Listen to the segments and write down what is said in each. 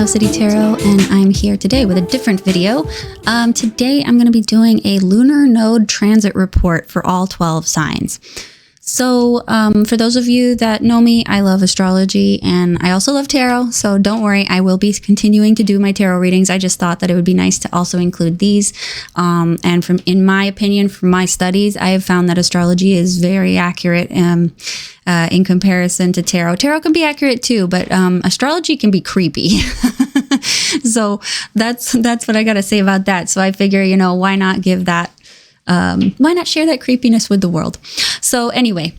Hello City Tarot, and I'm here today with a different video. Today I'm going to be doing a lunar node transit report for all 12 signs. So for those of you that know me, I love astrology and I also love tarot. So don't worry, I will be continuing to do my tarot readings. I just thought that it would be nice to also include these. And in my opinion, from my studies, I have found that astrology is very accurate in comparison to tarot. Tarot can be accurate too, but astrology can be creepy. So that's what I got to say about that. So I figure, why not give that, why not share that creepiness with the world? So anyway,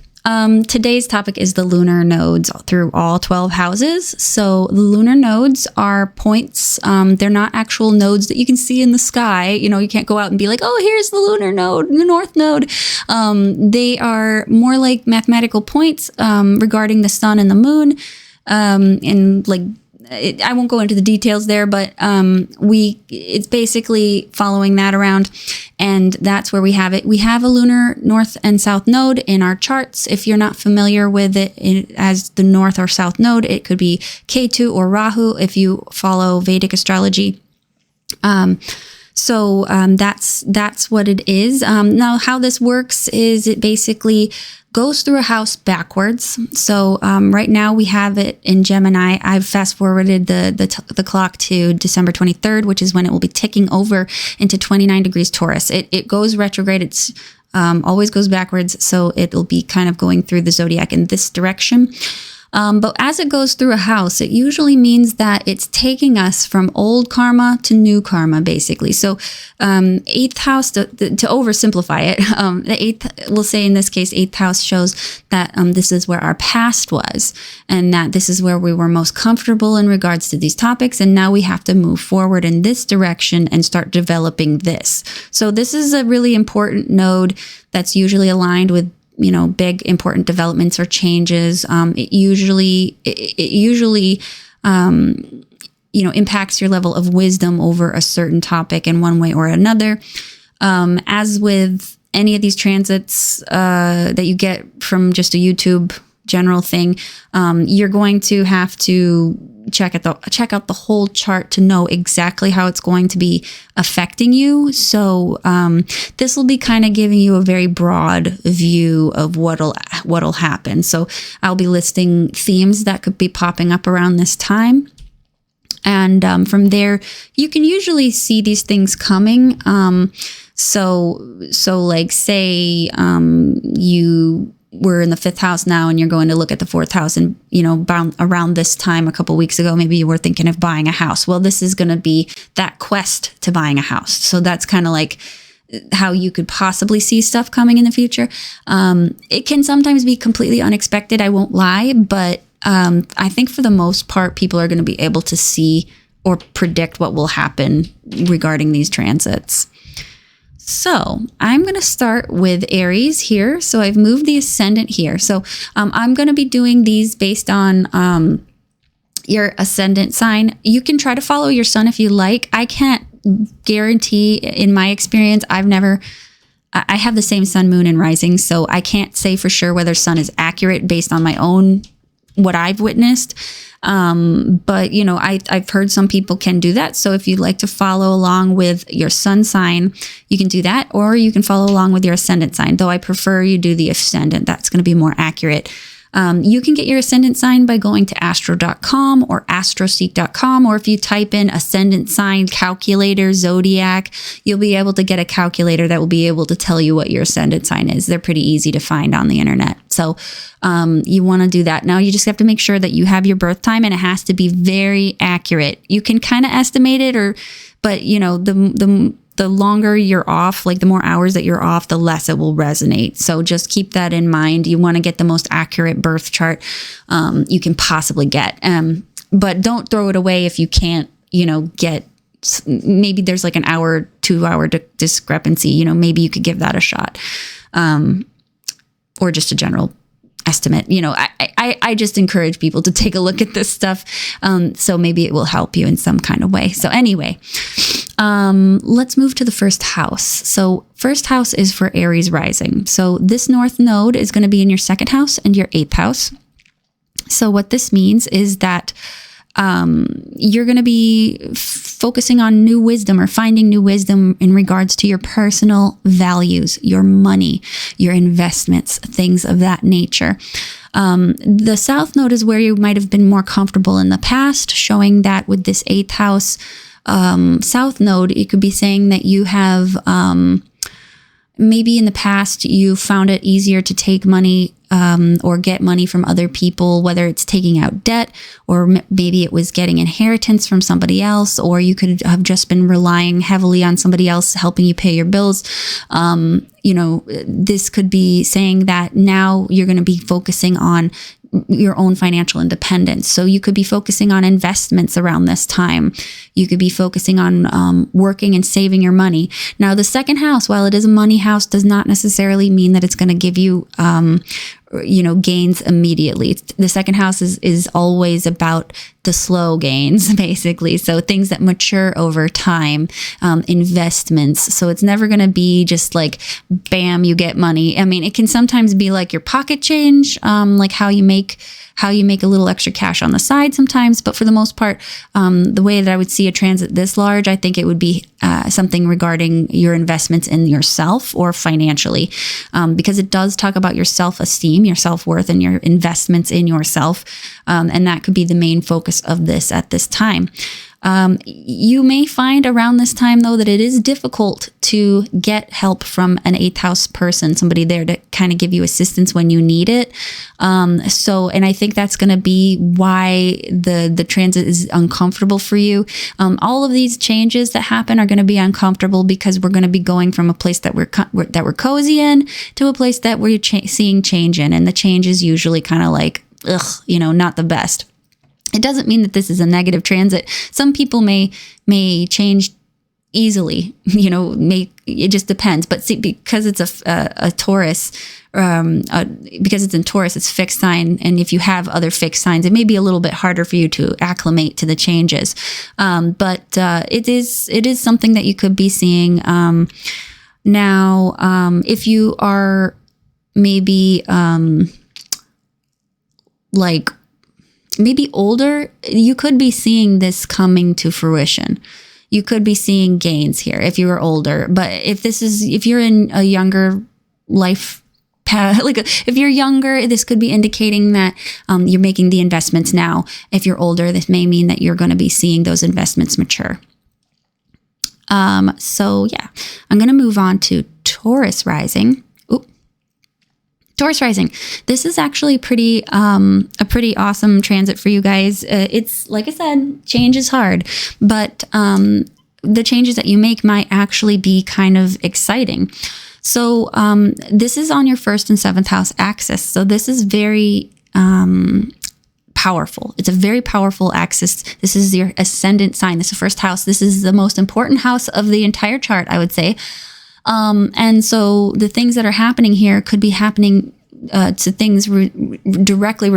today's topic is the lunar nodes through all 12 houses. So the lunar nodes are points. They're not actual nodes that you can see in the sky. You can't go out and be like, oh, here's the lunar node, the north node. They are more like mathematical points regarding the sun and the moon. I won't go into the details there, but it's basically following that around, and that's where we have it. We have a lunar north and south node in our charts. If you're not familiar with it as the north or south node, it could be Ketu or Rahu if you follow Vedic astrology. So that's what it is. Now, how this works is it basically goes through a house backwards. So right now we have it in Gemini. I've fast forwarded the clock to December 23rd, which is when it will be ticking over into 29 degrees Taurus. It goes retrograde. It's always goes backwards. So it'll be kind of going through the zodiac in this direction. But as it goes through a house, it usually means that it's taking us from old karma to new karma, basically. So, eighth house, to oversimplify it, the eighth, we'll say in this case, eighth house shows that this is where our past was, and that this is where we were most comfortable in regards to these topics. And now we have to move forward in this direction and start developing this. So this is a really important node that's usually aligned with big important developments or changes. It usually impacts your level of wisdom over a certain topic in one way or another. As with any of these transits that you get from just a YouTube general thing, you're going to have to check out the whole chart to know exactly how it's going to be affecting you. So this will be kind of giving you a very broad view of what'll happen. So I'll be listing themes that could be popping up around this time. And from there, you can usually see these things coming. So like say you were in the fifth house now and you're going to look at the fourth house, and around this time a couple weeks ago, maybe you were thinking of buying a house. Well, this is going to be that quest to buying a house. So that's kind of like how you could possibly see stuff coming in the future. It can sometimes be completely unexpected, I won't lie, but I think for the most part, people are going to be able to see or predict what will happen regarding these transits. So I'm going to start with Aries here. So I've moved the ascendant here. So I'm going to be doing these based on your ascendant sign. You can try to follow your sun if you like. I can't guarantee, in my experience, I have the same sun, moon, and rising. So I can't say for sure whether sun is accurate based on my own, what I've witnessed. But I've heard some people can do that. So if you'd like to follow along with your sun sign, you can do that, or you can follow along with your ascendant sign, though I prefer you do the ascendant. That's going to be more accurate. You can get your ascendant sign by going to astro.com or astroseek.com, or if you type in ascendant sign calculator zodiac, you'll be able to get a calculator that will be able to tell you what your ascendant sign is. They're pretty easy to find on the internet. So you want to do that. Now you just have to make sure that you have your birth time, and it has to be very accurate. You can kind of estimate it, but the longer you're off, like the more hours that you're off, the less it will resonate. So just keep that in mind. You want to get the most accurate birth chart you can possibly get. But don't throw it away if you can't, get, maybe there's like an hour, 2 hour discrepancy, maybe you could give that a shot. Or just a general estimate. I just encourage people to take a look at this stuff. So maybe it will help you in some kind of way. So anyway, let's move to the first house. So first house is for Aries rising. So this north node is going to be in your second house and your eighth house. So what this means is that you're going to be focusing on new wisdom or finding new wisdom in regards to your personal values, your money, your investments, things of that nature. The South Node is where you might have been more comfortable in the past, showing that with this 8th house South Node, it could be saying that you have maybe in the past you found it easier to take money or get money from other people, whether it's taking out debt or maybe it was getting inheritance from somebody else, or you could have just been relying heavily on somebody else helping you pay your bills. This could be saying that now you're going to be focusing on your own financial independence. So you could be focusing on investments around this time. You could be focusing on working and saving your money. Now, the second house, while it is a money house, does not necessarily mean that it's going to give you, gains immediately. The second house is always about the slow gains, basically. So things that mature over time, investments. So it's never going to be just like, bam, you get money. I mean, it can sometimes be like your pocket change, like how you make a little extra cash on the side sometimes. But for the most part, the way that I would see a transit this large, I think it would be something regarding your investments in yourself or financially, because it does talk about your self-esteem, your self-worth, and your investments in yourself. And that could be the main focus of this at this time. You may find around this time, though, that it is difficult to get help from an 8th house person, somebody there to kind of give you assistance when you need it. And I think that's going to be why the transit is uncomfortable for you. All of these changes that happen are going to be uncomfortable because we're going to be going from a place that we're cozy in to a place that we're seeing change in. And the change is usually kind of like, not the best. It doesn't mean that this is a negative transit. Some people may change easily, it just depends. But see, because it's a Taurus, because it's in Taurus, it's fixed sign. And if you have other fixed signs, it may be a little bit harder for you to acclimate to the changes. But it is something that you could be seeing. Now, if you are maybe maybe older, you could be seeing this coming to fruition. You could be seeing gains here if you are older. But if you're in a younger life path, if you're younger, this could be indicating that you're making the investments now. If you're older, this may mean that you're going to be seeing those investments mature. So yeah, I'm going to move on to Taurus rising. Taurus rising. This is actually a pretty awesome transit for you guys. It's like I said, change is hard, but the changes that you make might actually be kind of exciting. So this is on your 1st and 7th house axis. So this is very powerful. It's a very powerful axis. This is your ascendant sign. This is the 1st house. This is the most important house of the entire chart, I would say. And so the things that are happening here could be happening to things directly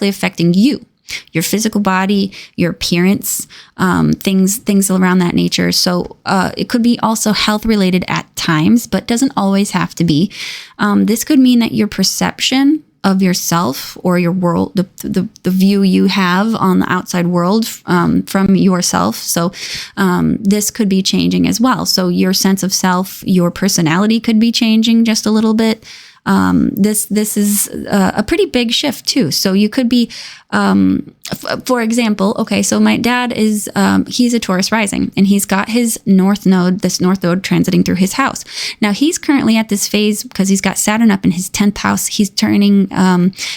affecting you, your physical body, your appearance, things around that nature. So it could be also health related at times, but doesn't always have to be. This could mean that your perception of yourself or your world, the view you have on the outside world from yourself. So this could be changing as well. So your sense of self, your personality could be changing just a little bit. This is a pretty big shift too. So you could be, for example, okay, so my dad is, he's a Taurus rising and he's got his north node transiting through his house. Now he's currently at this phase because he's got Saturn up in his 10th house. He's turning,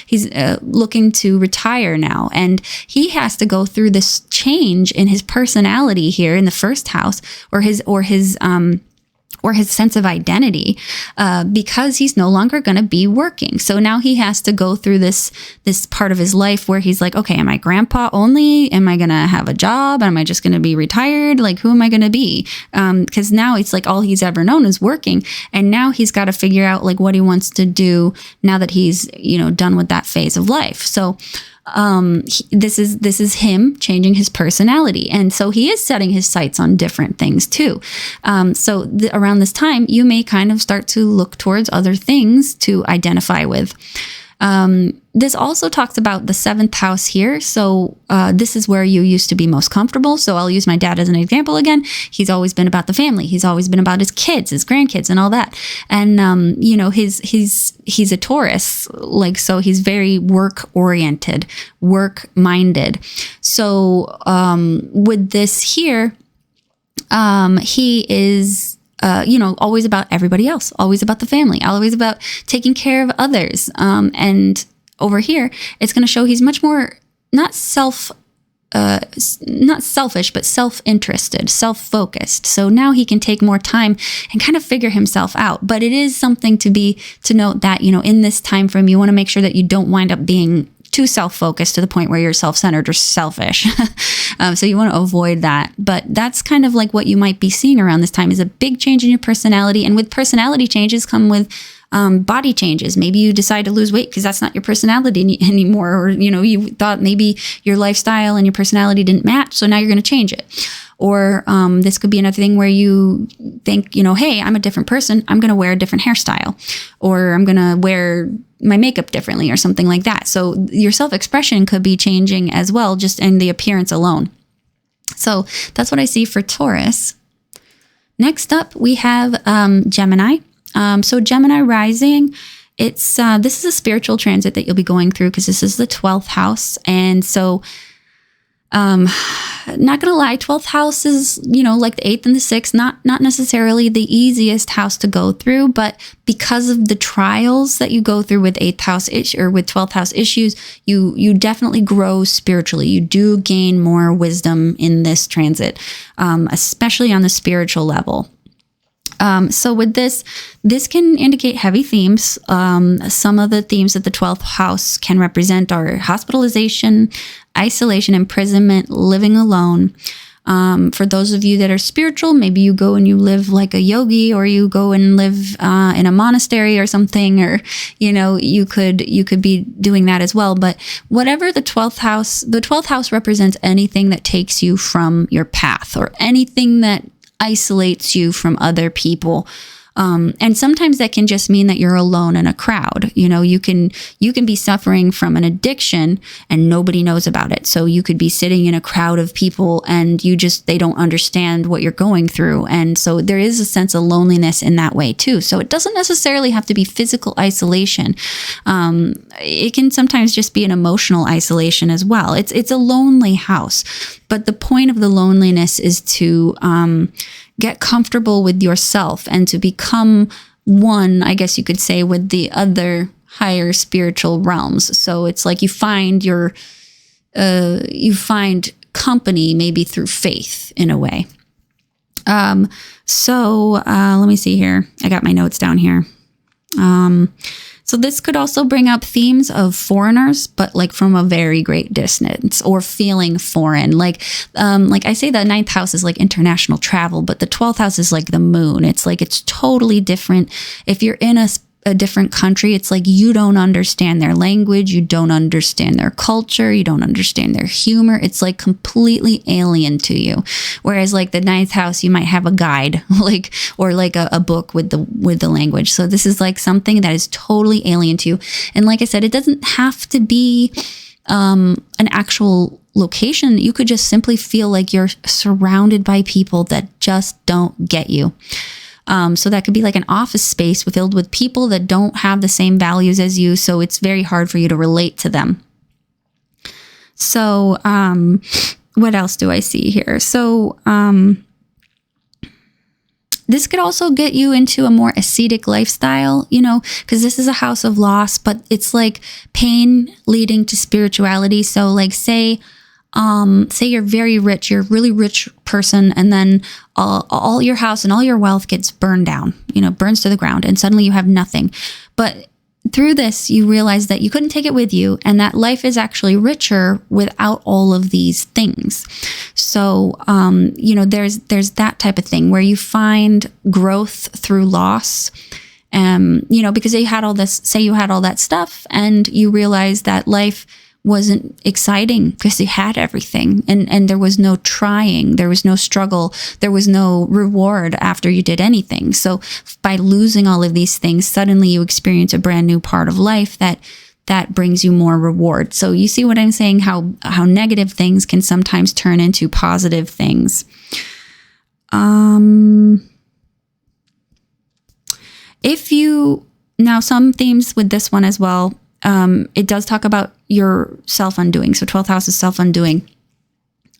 he's looking to retire now, and he has to go through this change in his personality here in the 1st house, or his sense of identity, because he's no longer going to be working. So now he has to go through this part of his life where he's like, okay, am I grandpa only? Am I going to have a job? Am I just going to be retired? Like, who am I going to be? Because now it's like all he's ever known is working. And now he's got to figure out like what he wants to do now that he's, done with that phase of life. So this is him changing his personality. And so he is setting his sights on different things too. So around this time, you may kind of start to look towards other things to identify with. This also talks about the 7th house here. So this is where you used to be most comfortable. So I'll use my dad as an example again. He's always been about the family. He's always been about his kids, his grandkids, and all that. And you know, he's a Taurus, like, so he's very work oriented, work minded. So with this here, he is, you know, always about everybody else, always about the family, always about taking care of others. And over here, it's going to show he's much more not selfish, but self-interested, self-focused. So now he can take more time and kind of figure himself out. But it is something to note that, you know, in this time frame, you want to make sure that you don't wind up being too self-focused to the point where you're self-centered or selfish. So you want to avoid that. But that's kind of like what you might be seeing around this time, is a big change in your personality. And with personality changes come with body changes. Maybe you decide to lose weight because that's not your personality anymore. Or, you know, you thought maybe your lifestyle and your personality didn't match. So now you're going to change it. Or this could be another thing where you think, you know, hey, I'm a different person. I'm going to wear a different hairstyle, or I'm going to wear my makeup differently, or something like that. So your self-expression could be changing as well, just in the appearance alone. So that's what I see for Taurus. Next up, we have Gemini. So Gemini rising, it's this is a spiritual transit that you'll be going through, because this is the 12th house. And so not gonna lie, 12th house is, you know, like the 8th and the 6th, not necessarily the easiest house to go through, but because of the trials that you go through with 8th house or with 12th house issues, you definitely grow spiritually. You do gain more wisdom in this transit, especially on the spiritual level. So with this can indicate heavy themes. Some of the themes that the 12th house can represent are hospitalization, isolation, imprisonment, living alone. For those of you that are spiritual, maybe you go and you live like a yogi, or you go and live in a monastery or something, or, you know, you could be doing that as well. But whatever the 12th house represents anything that takes you from your path, or anything that isolates you from other people. And sometimes that can just mean that you're alone in a crowd. You know, you can be suffering from an addiction and nobody knows about it. So you could be sitting in a crowd of people and they don't understand what you're going through. And so there is a sense of loneliness in that way too. So it doesn't necessarily have to be physical isolation. It can sometimes just be an emotional isolation as well. It's a lonely house, but the point of the loneliness is to get comfortable with yourself and to become one, I guess you could say, with the other higher spiritual realms. So it's like you find company maybe through faith in a way. So let me see here. I got my notes down here. So this could also bring up themes of foreigners, but like from a very great distance, or feeling foreign. Like I say, the 9th house is like international travel, but the 12th house is like the moon. It's like, it's totally different. If you're in a different country, it's like you don't understand their language, you don't understand their culture, you don't understand their humor. It's like completely alien to you. Whereas like the 9th house, you might have a guide, or a book with the language. So this is like something that is totally alien to you. And like I said, it doesn't have to be an actual location. You could just simply feel like you're surrounded by people that just don't get you. So that could be like an office space filled with people that don't have the same values as you. So it's very hard for you to relate to them. So what else do I see here? So this could also get you into a more ascetic lifestyle, you know, because this is a house of loss, but it's like pain leading to spirituality. So like say you're very rich, you're a really rich person, and then all your house and all your wealth gets burned down, you know, burns to the ground, and suddenly you have nothing. But through this, you realize that you couldn't take it with you, and that life is actually richer without all of these things. So, you know, there's that type of thing where you find growth through loss. You know, because you had all that stuff, and you realize that life wasn't exciting because you had everything, and there was no trying, there was no struggle, there was no reward after you did anything. So by losing all of these things, suddenly you experience a brand new part of life that that brings you more reward. So you see what I'm saying, how negative things can sometimes turn into positive things. Now some themes with this one as well, it does talk about your self-undoing. So 12th house is self-undoing.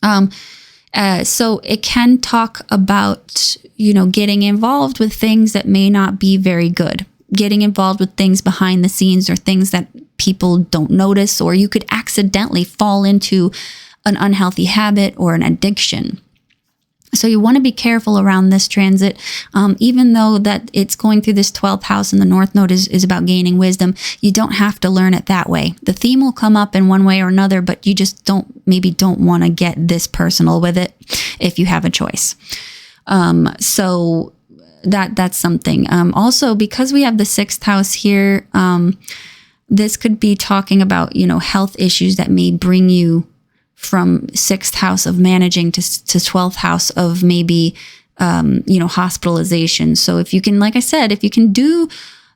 So it can talk about, getting involved with things that may not be very good, getting involved with things behind the scenes or things that people don't notice, or you could accidentally fall into an unhealthy habit or an addiction. So you want to be careful around this transit, even though that it's going through this 12th house and the North Node is about gaining wisdom. You don't have to learn it that way. The theme will come up in one way or another, but you just don't want to get this personal with it if you have a choice. So that's something. Also, because we have the 6th house here, this could be talking about, health issues that may bring you from 6th house of managing to 12th house of maybe, hospitalization. So if you can, like I said, if you can do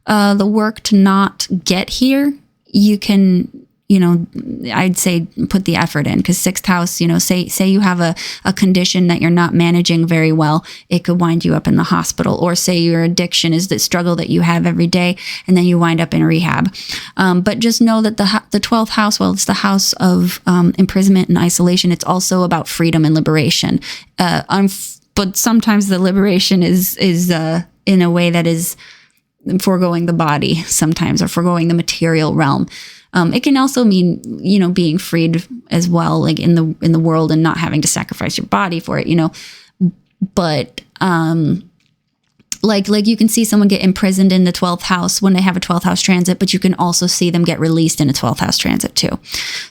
the work to not get here, you can, I'd say put the effort in, because 6th house, say you have a condition that you're not managing very well, it could wind you up in the hospital. Or say your addiction is the struggle that you have every day, and then you wind up in rehab. But just know that the 12th house, well, it's the house of imprisonment and isolation. It's also about freedom and liberation. But sometimes the liberation is in a way that is foregoing the body sometimes, or foregoing the material realm. It can also mean, being freed as well, like in the world, and not having to sacrifice your body for it, But like you can see someone get imprisoned in the 12th house when they have a 12th house transit, but you can also see them get released in a 12th house transit too.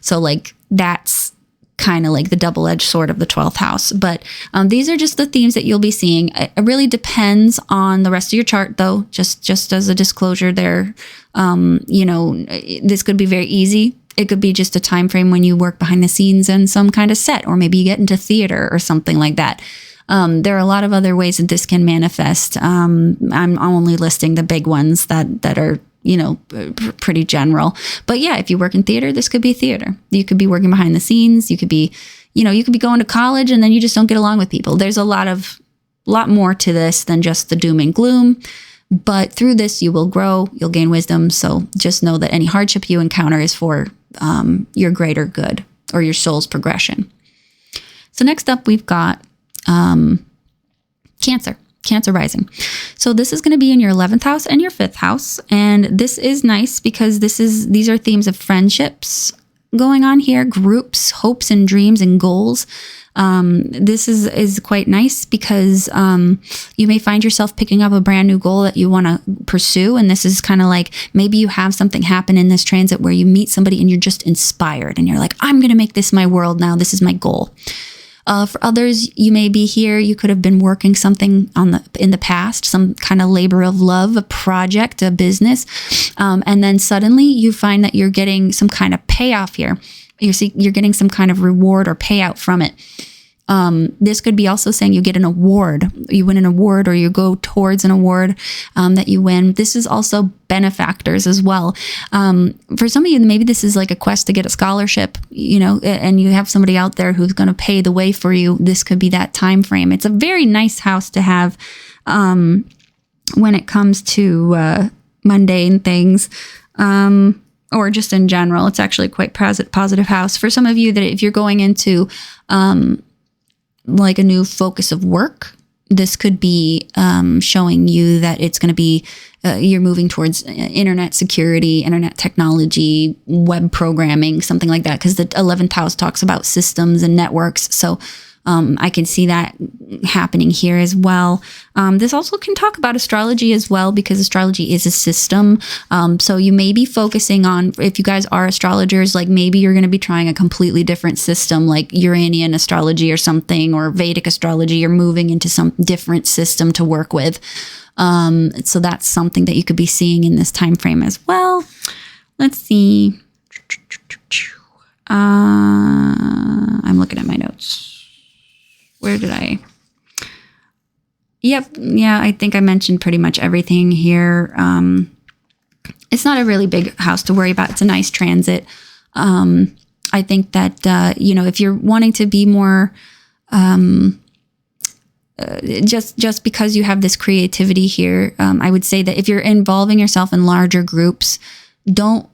So like that's kind of like the double-edged sword of the 12th house. But these are just the themes that you'll be seeing. It really depends on the rest of your chart, though. Just as a disclosure there, this could be very easy. It could be just a time frame when you work behind the scenes in some kind of set, or maybe you get into theater or something like that. There are a lot of other ways that this can manifest. I'm only listing the big ones that are pretty general. But yeah, if you work in theater, this could be theater. You could be working behind the scenes. You could be, you could be going to college and then you just don't get along with people. There's a lot more to this than just the doom and gloom. But through this, you will grow, you'll gain wisdom. So just know that any hardship you encounter is for your greater good or your soul's progression. So next up, we've got Cancer rising. So this is going to be in your 11th house and your 5th house. And this is nice because these are themes of friendships going on here, groups, hopes and dreams and goals. This is quite nice because you may find yourself picking up a brand new goal that you want to pursue. And this is kind of like, maybe you have something happen in this transit where you meet somebody and you're just inspired and you're like, I'm going to make this my world now. This is my goal. For others, you may be here. You could have been working something in the past, some kind of labor of love, a project, a business. And then suddenly you find that you're getting some kind of payoff here. You're getting some kind of reward or payout from it. This could be also saying you get an award, you win an award, or you go towards an award that you win. This is also benefactors as well. For some of you, maybe this is like a quest to get a scholarship, and you have somebody out there who's going to pay the way for you. This could be that time frame. It's a very nice house to have when it comes to mundane things. Or just in general, it's actually quite positive house. For some of you, that if you're going into like a new focus of work, this could be showing you that it's going to be, you're moving towards internet security, internet technology, web programming, something like that. Because the 11th house talks about systems and networks. So I can see that happening here as well. This also can talk about astrology as well, because astrology is a system. So you may be focusing on, if you guys are astrologers, like maybe you're going to be trying a completely different system, like Uranian astrology or something, or Vedic astrology. You're moving into some different system to work with. So that's something that you could be seeing in this time frame as well. Let's see. I'm looking at my notes. Where did I? Yep. Yeah, I think I mentioned pretty much everything here. it's not a really big house to worry about. It's a nice transit. I think that, if you're wanting to be more, just because you have this creativity here, I would say that if you're involving yourself in larger groups, don't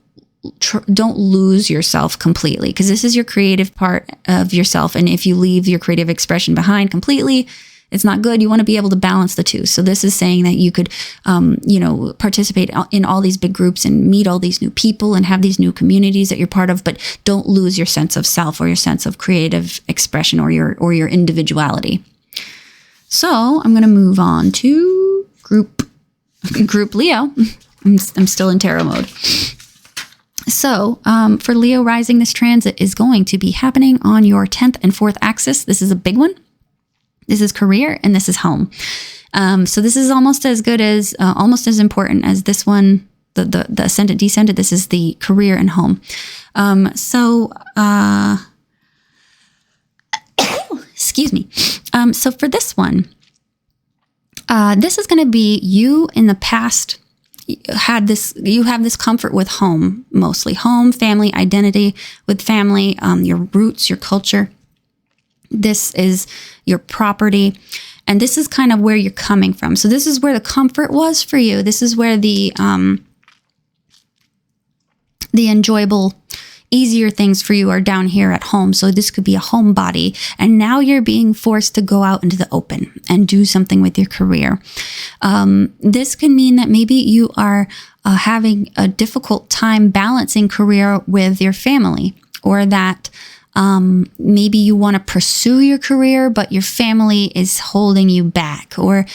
lose yourself completely, because this is your creative part of yourself. And if you leave your creative expression behind completely, it's not good. You want to be able to balance the two. So this is saying that you could, participate in all these big groups and meet all these new people and have these new communities that you're part of, but don't lose your sense of self or your sense of creative expression or your individuality. So I'm going to move on to group Leo. I'm still in tarot mode. So for Leo rising, this transit is going to be happening on your 10th and 4th axis. This is a big one. This is career and this is home. So this is almost as good as, almost as important as this one, the ascendant, descendant. This is the career and home. Excuse me. So for this one, this is going to be you in the past. You have this comfort with home, mostly home, family, identity with family, your roots, your culture. This is your property. And this is kind of where you're coming from. So this is where the comfort was for you. This is where the enjoyable, easier things for you are down here at home. So this could be a homebody. And now you're being forced to go out into the open and do something with your career. This can mean that maybe you are having a difficult time balancing career with your family, or that maybe you want to pursue your career, but your family is holding you back, or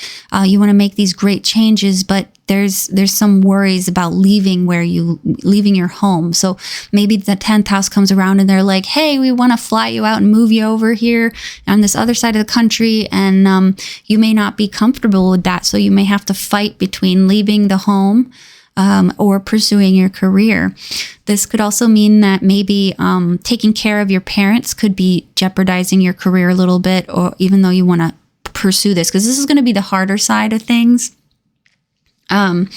you want to make these great changes, but there's some worries about leaving your home. So maybe the 10th house comes around and they're like, hey, we want to fly you out and move you over here on this other side of the country. And you may not be comfortable with that. So you may have to fight between leaving the home or pursuing your career. This could also mean that maybe taking care of your parents could be jeopardizing your career a little bit, or even though you want to pursue this, because this is going to be the harder side of things. So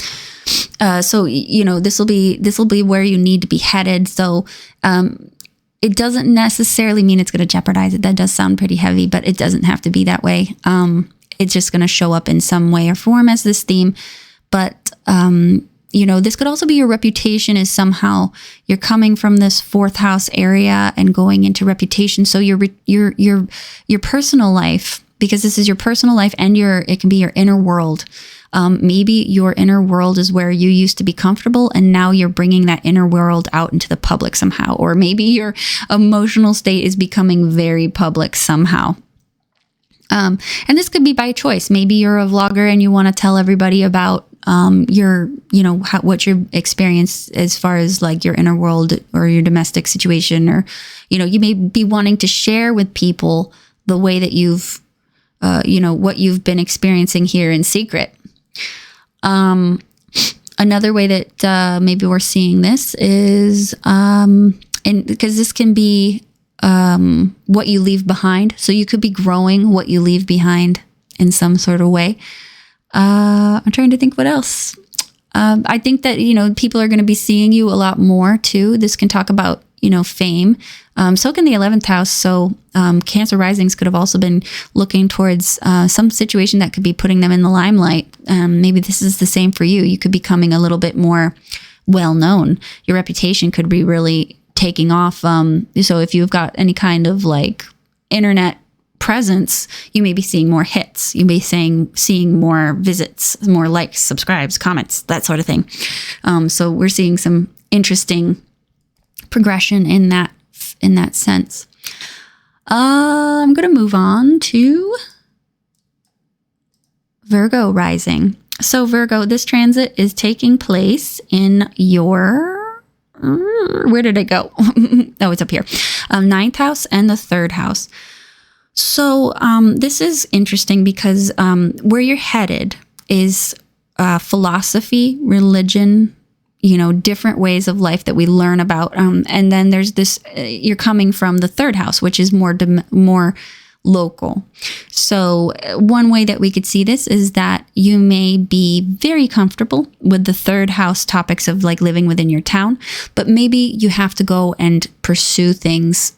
this will be where you need to be headed. So it doesn't necessarily mean it's going to jeopardize it. That does sound pretty heavy, but it doesn't have to be that way. It's just going to show up in some way or form as this theme. But this could also be your reputation, is somehow you're coming from this 4th house area and going into reputation. So your personal life, because this is your personal life, and it can be your inner world. Maybe your inner world is where you used to be comfortable, and now you're bringing that inner world out into the public somehow. Or maybe your emotional state is becoming very public somehow. And this could be by choice. Maybe you're a vlogger and you want to tell everybody about what your experience as far as like your inner world or your domestic situation, or, you may be wanting to share with people the way that you've, what you've been experiencing here in secret. Another way that maybe we're seeing this is, because this can be what you leave behind. So you could be growing what you leave behind in some sort of way. I'm trying to think what else. I think that, people are going to be seeing you a lot more too. This can talk about, fame. So can the 11th house. So Cancer risings could have also been looking towards some situation that could be putting them in the limelight. Maybe this is the same for you. You could be becoming a little bit more well-known. Your reputation could be really taking off. So if you've got any kind of like internet presence, you may be seeing more hits. You may be seeing more visits, more likes, subscribes, comments, that sort of thing. So we're seeing some interesting progression in that sense. I'm going to move on to Virgo rising. So Virgo, this transit is taking place in your, where did it go? Oh, it's up here. 9th house and the 3rd house. So this is interesting because where you're headed is philosophy, religion, different ways of life that we learn about. And then there's this, you're coming from the 3rd house, which is more local. So one way that we could see this is that you may be very comfortable with the third house topics of like living within your town, but maybe you have to go and pursue things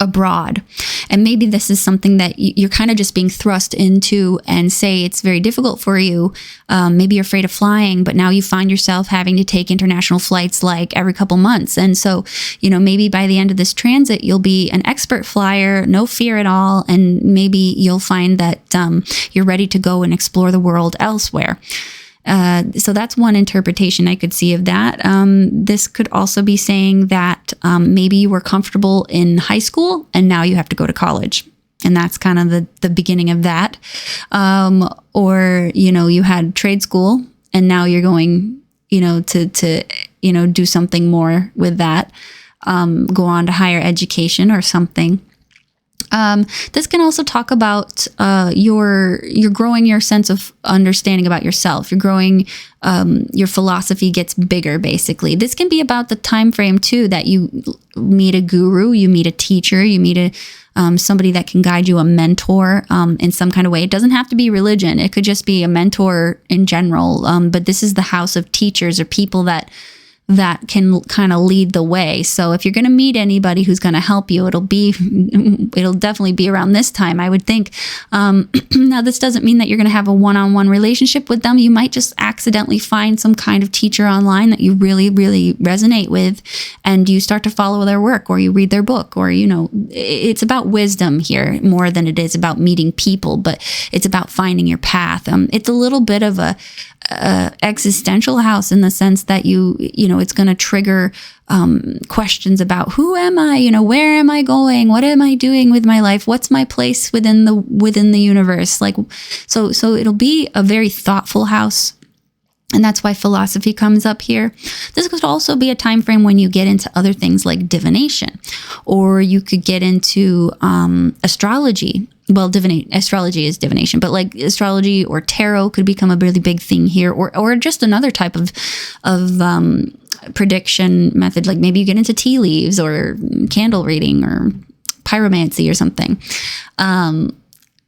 abroad. And maybe this is something that you're kind of just being thrust into, and say it's very difficult for you. Maybe you're afraid of flying, but now you find yourself having to take international flights like every couple months. And so, maybe by the end of this transit, you'll be an expert flyer, no fear at all. And maybe you'll find that you're ready to go and explore the world elsewhere. So that's one interpretation I could see of that. This could also be saying that maybe you were comfortable in high school and now you have to go to college. And that's kind of the beginning of that. Or, you had trade school and now you're going, to do something more with that. Go on to higher education or something. This can also talk about you're growing your sense of understanding about yourself. You're growing, your philosophy gets bigger, basically. This can be about the time frame too, that you meet a guru, you meet a teacher, you meet somebody that can guide you, a mentor in some kind of way. It doesn't have to be religion. It could just be a mentor in general. But this is the house of teachers or people that can kind of lead the way. So if you're going to meet anybody who's going to help you, it'll definitely be around this time, I would think. Now, this doesn't mean that you're going to have a one-on-one relationship with them. You might just accidentally find some kind of teacher online that you really, really resonate with, and you start to follow their work, or you read their book, or, it's about wisdom here more than it is about meeting people, but it's about finding your path. It's a little bit of a existential house in the sense that it's going to trigger questions about who am I, where am I going, what am I doing with my life, what's my place within the universe, so it'll be a very thoughtful house. And that's why philosophy comes up here. This could also be a time frame when you get into other things like divination, or you could get into astrology. Well, astrology is divination, but like astrology or tarot could become a really big thing here, or just another type of prediction method. Like maybe you get into tea leaves or candle reading or pyromancy or something.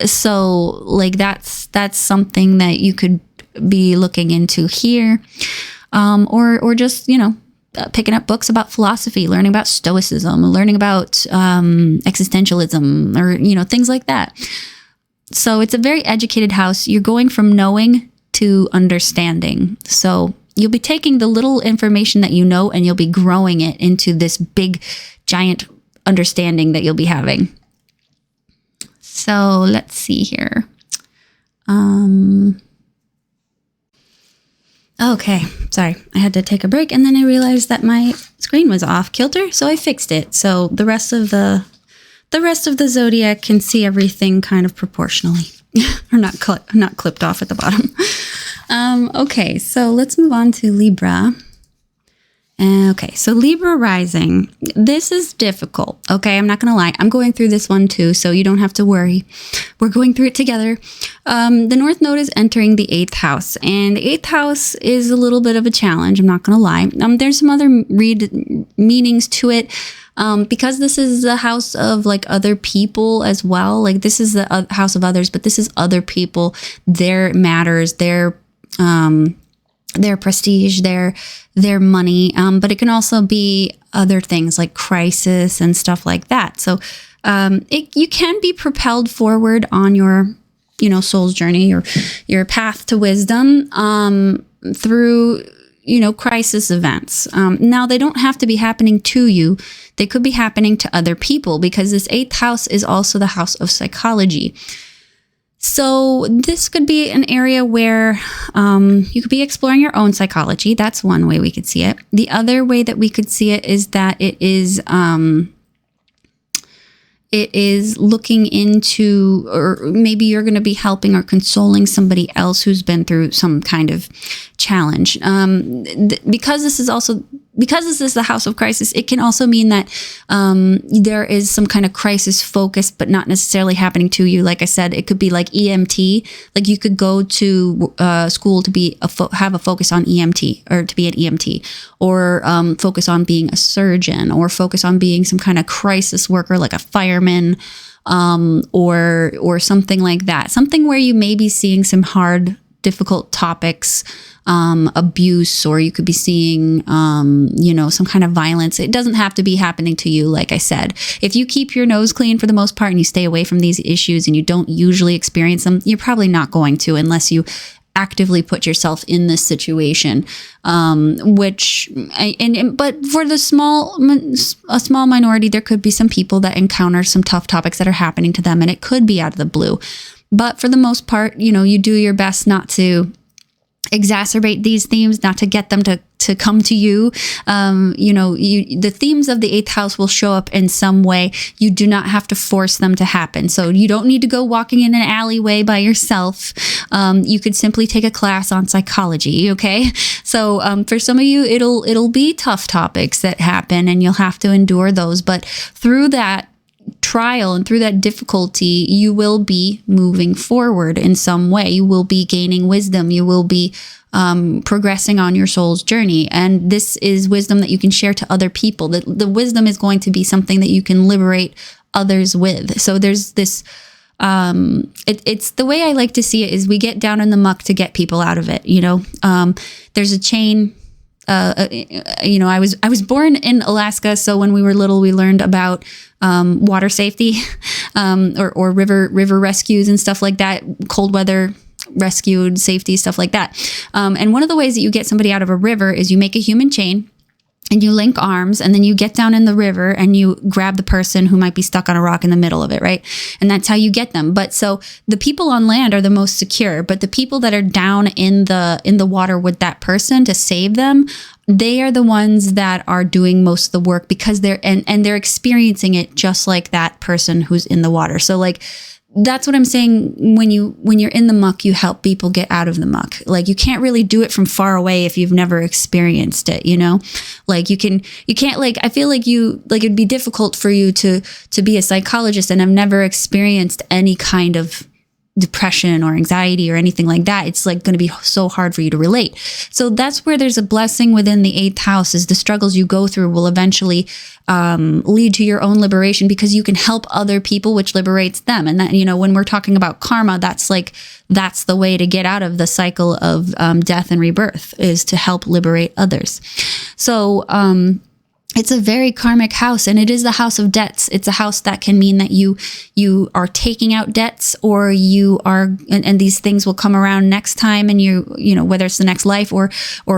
So like that's something that you could be looking into here, or just picking up books about philosophy, learning about stoicism, learning about existentialism, or things like that. So it's a very educated house. You're going from knowing to understanding. So you'll be taking the little information that you know, and you'll be growing it into this big giant understanding that you'll be having. So let's see here. Okay, sorry, I had to take a break, and then I realized that my screen was off kilter, so I fixed it. So the rest of the zodiac can see everything kind of proportionally, or not clipped off at the bottom. Okay, so let's move on to Libra. Okay, so Libra rising. This is difficult, okay? I'm not going to lie. I'm going through this one too, so you don't have to worry. We're going through it together. The North Node is entering the 8th house, and the 8th house is a little bit of a challenge. I'm not going to lie. There's some other meanings to it, because this is the house of like other people as well. Like this is the house of others, but this is other people, their matters, their prestige, their money, but it can also be other things like crisis and stuff like that. So you can be propelled forward on your soul's journey, your path to wisdom through crisis events. Now they don't have to be happening to you. They could be happening to other people, because this 8th house is also the house of psychology. So this could be an area where you could be exploring your own psychology. That's one way we could see it. The other way that we could see it is that it is looking into, or maybe you're going to be helping or consoling somebody else who's been through some kind of challenge. Because this is the house of crisis, it can also mean that there is some kind of crisis focus, but not necessarily happening to you. Like I said, it could be like EMT. Like you could go to school to have a focus on EMT, or to be an EMT, or focus on being a surgeon, or focus on being some kind of crisis worker, like a fireman, or something like that. Something where you may be seeing some hard, difficult topics, abuse, or you could be seeing, some kind of violence. It doesn't have to be happening to you. Like I said, if you keep your nose clean for the most part and you stay away from these issues and you don't usually experience them, you're probably not going to, unless you actively put yourself in this situation. But for a small minority, there could be some people that encounter some tough topics that are happening to them, and it could be out of the blue. But for the most part, you do your best not to exacerbate these themes, not to get them to come to you. The themes of the 8th house will show up in some way. You do not have to force them to happen. So you don't need to go walking in an alleyway by yourself. You could simply take a class on psychology. Okay. So, for some of you, it'll be tough topics that happen and you'll have to endure those. But through that trial and through that difficulty, you will be moving forward in some way. You will be gaining wisdom. You will be progressing on your soul's journey. And this is wisdom that you can share to other people. The wisdom is going to be something that you can liberate others with. So there's this, it's the way I like to see it is we get down in the muck to get people out of it. There's a chain. I was born in Alaska, so when we were little, we learned about water safety, or river rescues and stuff like that, cold weather rescued safety, stuff like that. And one of the ways that you get somebody out of a river is you make a human chain and you link arms, and then you get down in the river and you grab the person who might be stuck on a rock in the middle of it, right? And that's how you get them. But so the people on land are the most secure, but the people that are down in the water with that person to save them, they are the ones that are doing most of the work, because they're experiencing it just like that person who's in the water. So like, that's what I'm saying. When you're in the muck, you help people get out of the muck. Like, you can't really do it from far away if you've never experienced it, like you can't like, I feel like it'd be difficult for you to be a psychologist and have never experienced any kind of depression or anxiety or anything like that. It's like going to be so hard for you to relate. So that's where there's a blessing within the 8th house, is the struggles you go through will eventually lead to your own liberation, because you can help other people, which liberates them. And that, when we're talking about karma, that's the way to get out of the cycle of death and rebirth, is to help liberate others. So, it's a very karmic house, and it is the house of debts. It's a house that can mean that you are taking out debts, or you are, and these things will come around next time, and whether it's the next life or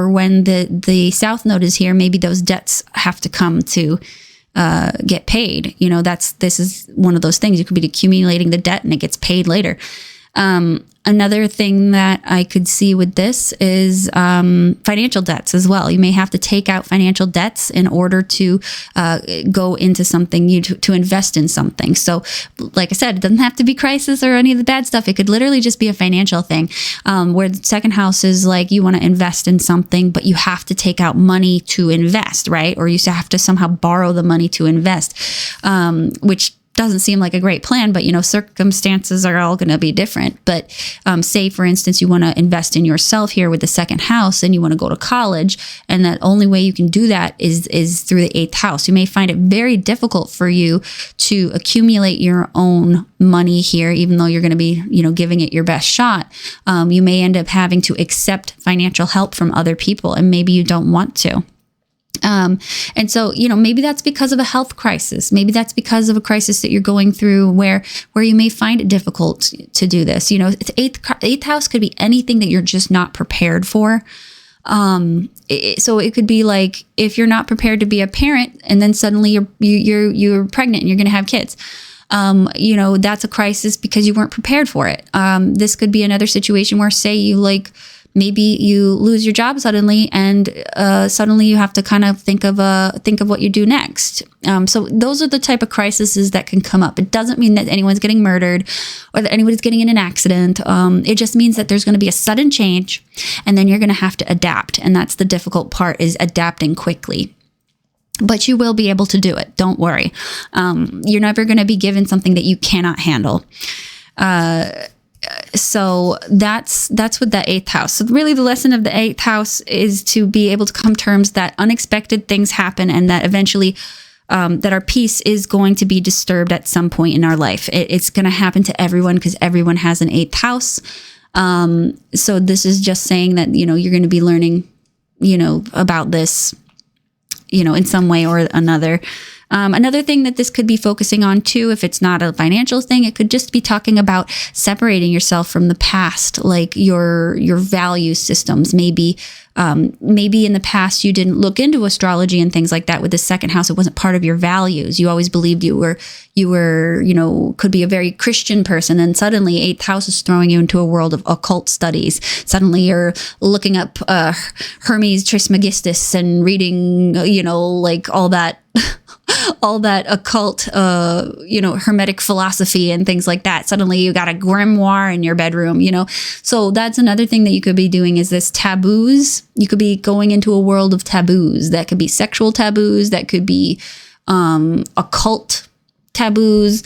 when the South Node is here, maybe those debts have to come to get paid. This is one of those things. You could be accumulating the debt and it gets paid later. Another thing that I could see with this is financial debts as well. You may have to take out financial debts in order to go into something, to invest in something. So like I said, it doesn't have to be crisis or any of the bad stuff. It could literally just be a financial thing, where the second house is like, you want to invest in something, but you have to take out money to invest, right? Or you have to somehow borrow the money to invest, which doesn't seem like a great plan, but circumstances are all going to be different. But say, for instance, you want to invest in yourself here with the second house, and you want to go to college, and the only way you can do that is through the 8th house. You may find it very difficult for you to accumulate your own money here, even though you're going to be, giving it your best shot. You may end up having to accept financial help from other people, and maybe you don't want to. And so, maybe that's because of a health crisis. Maybe that's because of a crisis that you're going through where you may find it difficult to do this. It's 8th house could be anything that you're just not prepared for. So it could be like, if you're not prepared to be a parent and then suddenly you're pregnant and you're going to have kids. That's a crisis because you weren't prepared for it. This could be another situation where, say, maybe you lose your job suddenly, and suddenly you have to kind of think of what you do next. So those are the type of crises that can come up. It doesn't mean that anyone's getting murdered or that anybody's getting in an accident. It just means that there's going to be a sudden change, and then you're going to have to adapt. And that's the difficult part, is adapting quickly. But you will be able to do it. Don't worry. You're never going to be given something that you cannot handle. So that's with the 8th house. So really the lesson of the 8th house is to be able to come to terms that unexpected things happen, and that eventually that our peace is going to be disturbed at some point in our life. It's going to happen to everyone because everyone has an 8th house. So this is just saying that, you're going to be learning, about this, in some way or another. Another thing that this could be focusing on too, if it's not a financial thing, it could just be talking about separating yourself from the past, like your value systems. Maybe in the past you didn't look into astrology and things like that with the 2nd house. It wasn't part of your values. You always believed you were, could be a very Christian person. And suddenly 8th house is throwing you into a world of occult studies. Suddenly you're looking up Hermes Trismegistus and reading, like all that occult, Hermetic philosophy and things like that. Suddenly you got a grimoire in your bedroom, So that's another thing that you could be doing is this taboos. You could be going into a world of taboos. That could be sexual taboos. That could be occult taboos.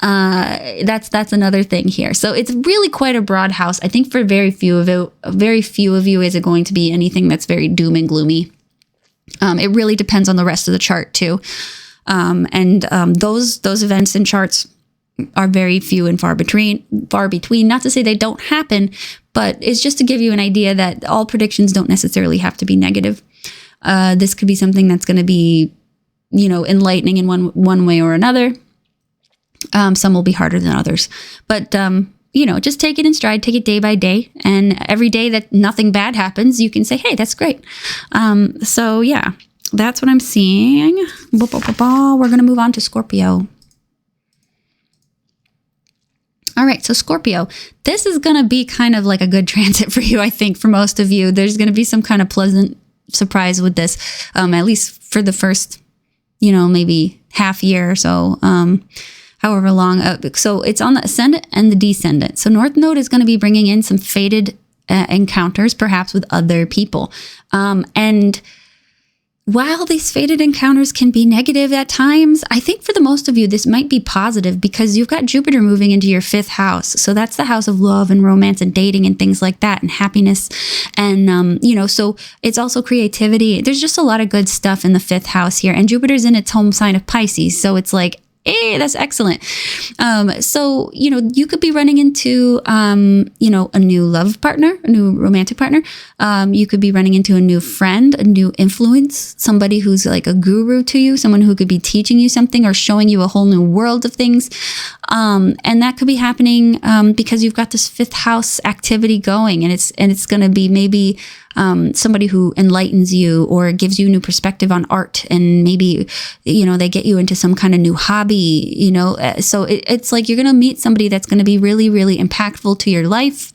That's another thing here. So it's really quite a broad house. I think for very few of you is it going to be anything that's very doom and gloomy. It really depends on the rest of the chart too. Those events and charts are very few and far between. Not to say they don't happen, but it's just to give you an idea that all predictions don't necessarily have to be negative. This could be something that's going to be, enlightening in one way or another. Some will be harder than others, but just take it in stride, take it day by day. And every day that nothing bad happens, you can say, hey, that's great. So yeah, that's what I'm seeing. We're going to move on to Scorpio. All right. So Scorpio, this is going to be kind of like a good transit for you. I think for most of you, there's going to be some kind of pleasant surprise with this, at least for the first, maybe half year or so. However long. So it's on the ascendant and the descendant. So North Node is going to be bringing in some fated encounters, perhaps with other people. And while these fated encounters can be negative at times, I think for the most of you, this might be positive because you've got Jupiter moving into your 5th house. So that's the house of love and romance and dating and things like that and happiness. And, so it's also creativity. There's just a lot of good stuff in the 5th house here. And Jupiter's in its home sign of Pisces. So it's like, hey, that's excellent. So, you could be running into, a new love partner, a new romantic partner. You could be running into a new friend, a new influence, somebody who's like a guru to you, someone who could be teaching you something or showing you a whole new world of things. And that could be happening because you've got this 5th house activity going, and it's going to be maybe somebody who enlightens you or gives you new perspective on art, and maybe they get you into some kind of new hobby. So it's like you're going to meet somebody that's going to be really, really impactful to your life.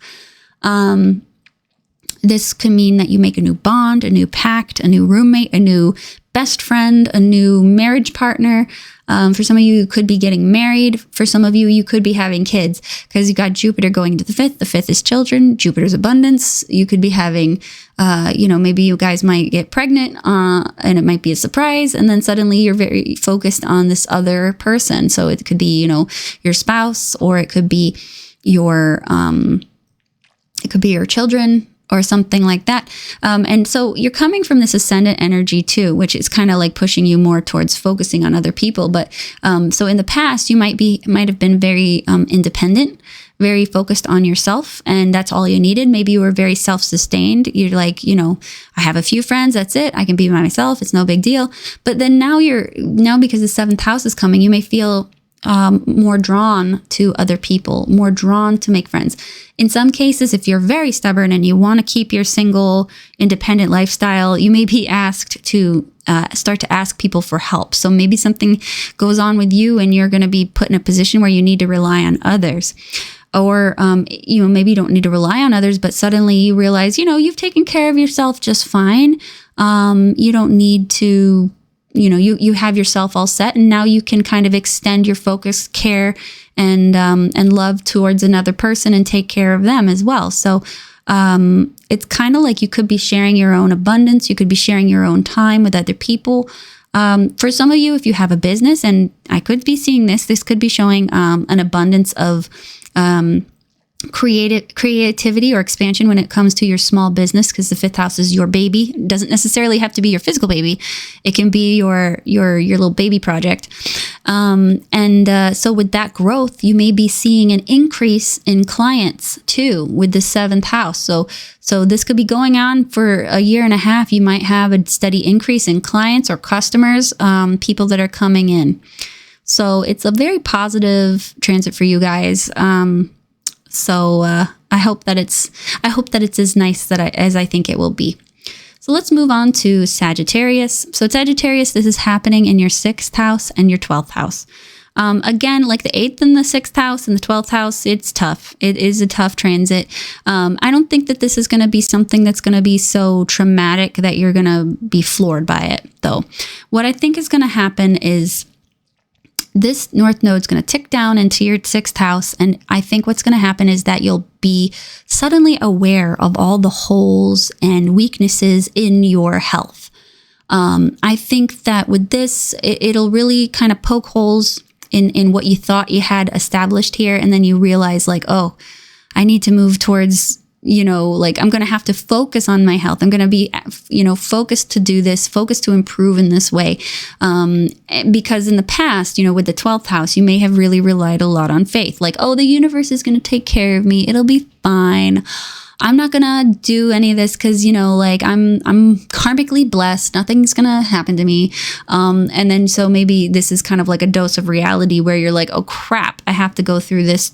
This can mean that you make a new bond, a new pact, a new roommate, a new best friend, a new marriage partner. For some of you, you could be getting married. For some of you, you could be having kids because you got Jupiter going into the 5th. The 5th is children. Jupiter's abundance. You could be having, maybe you guys might get pregnant and it might be a surprise. And then suddenly you're very focused on this other person. So it could be, your spouse, or it could be your children, or something like that. And so you're coming from this ascendant energy too, which is kind of like pushing you more towards focusing on other people. But so in the past, you might have been very independent, very focused on yourself, and that's all you needed. Maybe you were very self-sustained. You're like, I have a few friends, that's it. I can be by myself. It's no big deal. But then now because the 7th house is coming, you may feel more drawn to other people, more drawn to make friends. In some cases, if you're very stubborn and you want to keep your single, independent lifestyle, you may be asked to start to ask people for help. So maybe something goes on with you and you're going to be put in a position where you need to rely on others. Or, maybe you don't need to rely on others, but suddenly you realize, you've taken care of yourself just fine. You don't need to you have yourself all set, and now you can kind of extend your focus, care, and love towards another person and take care of them as well. So it's kind of like you could be sharing your own abundance. You could be sharing your own time with other people. For some of you, if you have a business, and I could be seeing this could be showing an abundance of creativity or expansion when it comes to your small business, because the fifth house is your baby. It doesn't necessarily have to be your physical baby. It can be your little baby project. So with that growth, you may be seeing an increase in clients too with the seventh house. So this could be going on for a year and a half. You might have a steady increase in clients or customers, people that are coming in. So it's a very positive transit for you guys. So I hope that it's as nice as I think it will be. So let's move on to Sagittarius. So Sagittarius, this is happening in your 6th house and your 12th house. Again, like the 8th and the 6th house and the 12th house, it's tough. It is a tough transit. I don't think that this is going to be something that's going to be so traumatic that you're going to be floored by it, though. What I think is going to happen is this North Node is going to tick down into your 6th house. And I think what's going to happen is that you'll be suddenly aware of all the holes and weaknesses in your health. I think that with this, it'll really kind of poke holes in what you thought you had established here. And then you realize like, oh, I need to move towards, like I'm going to have to focus on my health. I'm going to be, focused to do this, focused to improve in this way. Because in the past, with the 12th house, you may have really relied a lot on faith. Like, oh, the universe is going to take care of me. It'll be fine. I'm not going to do any of this because, I'm karmically blessed. Nothing's going to happen to me. And then so maybe this is kind of like a dose of reality where you're like, oh crap, I have to go through this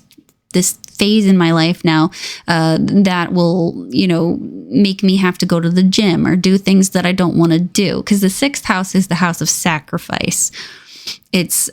phase in my life now that will, make me have to go to the gym or do things that I don't want to do. Because the 6th house is the house of sacrifice. It's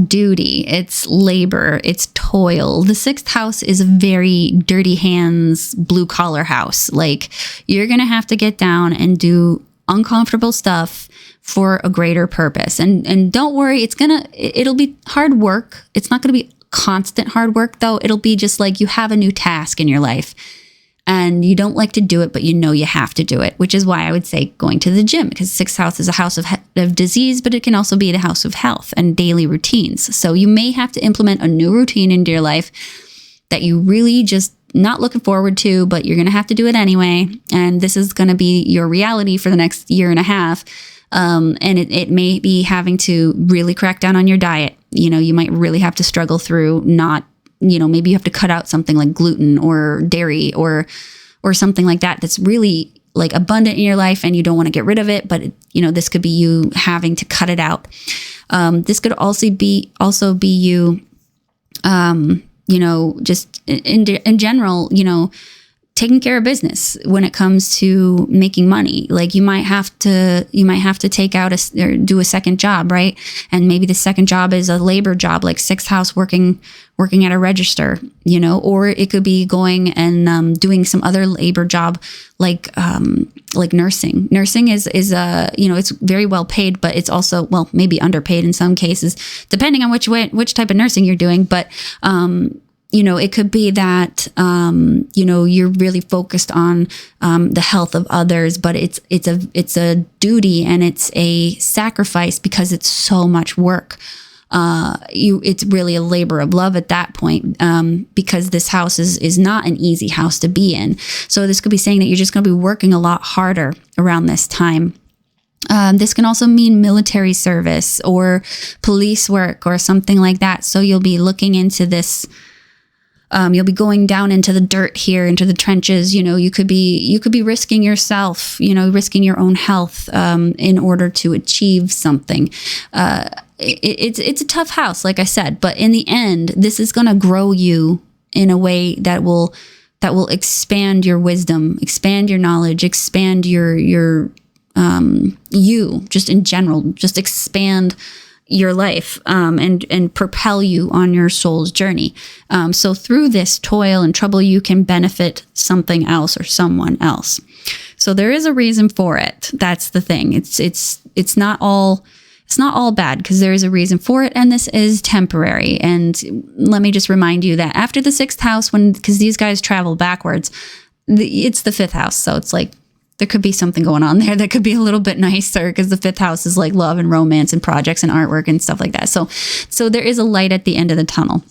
duty, it's labor, it's toil. The 6th house is a very dirty hands, blue collar house. Like you're going to have to get down and do uncomfortable stuff for a greater purpose. And don't worry, it'll be hard work. It's not going to be constant hard work though. It'll be just like you have a new task in your life and you don't like to do it, but you have to do it, which is why I would say going to the gym, because 6th house is a house of disease, but it can also be the house of health and daily routines. So you may have to implement a new routine into your life that you really just not looking forward to, but you're going to have to do it anyway. And this is going to be your reality for the next year and a half. And it may be having to really crack down on your diet. You might really have to struggle through maybe you have to cut out something like gluten or dairy or something like that that's really like abundant in your life and you don't want to get rid of it. But, this could be you having to cut it out. This could also be you, just in general, taking care of business when it comes to making money. Like you might have to take out or do a second job, right? And maybe the second job is a labor job, like 6th house working at a register, or it could be going and doing some other labor job like nursing. Nursing is it's very well paid, but it's also, maybe underpaid in some cases, depending on which type of nursing you're doing. But, it could be that, you're really focused on the health of others, but it's a duty and it's a sacrifice because it's so much work. It's really a labor of love at that point, because this house is not an easy house to be in. So this could be saying that you're just going to be working a lot harder around this time. This can also mean military service or police work or something like that. So you'll be looking into this. You'll be going down into the dirt here, into the trenches. You could be risking yourself, risking your own health in order to achieve something. It's a tough house, like I said, but in the end, this is going to grow you in a way that will expand your wisdom, expand your knowledge, expand your you just in general, just expand your life and propel you on your soul's journey. So through this toil and trouble, you can benefit something else or someone else. So there is a reason for it. That's the thing. It's not all bad, because there is a reason for it, and this is temporary. And let me just remind you that after the 6th house, because these guys travel backwards, it's the 5th house. So it's like there could be something going on there that could be a little bit nicer, because the 5th house is like love and romance and projects and artwork and stuff like that. So there is a light at the end of the tunnel.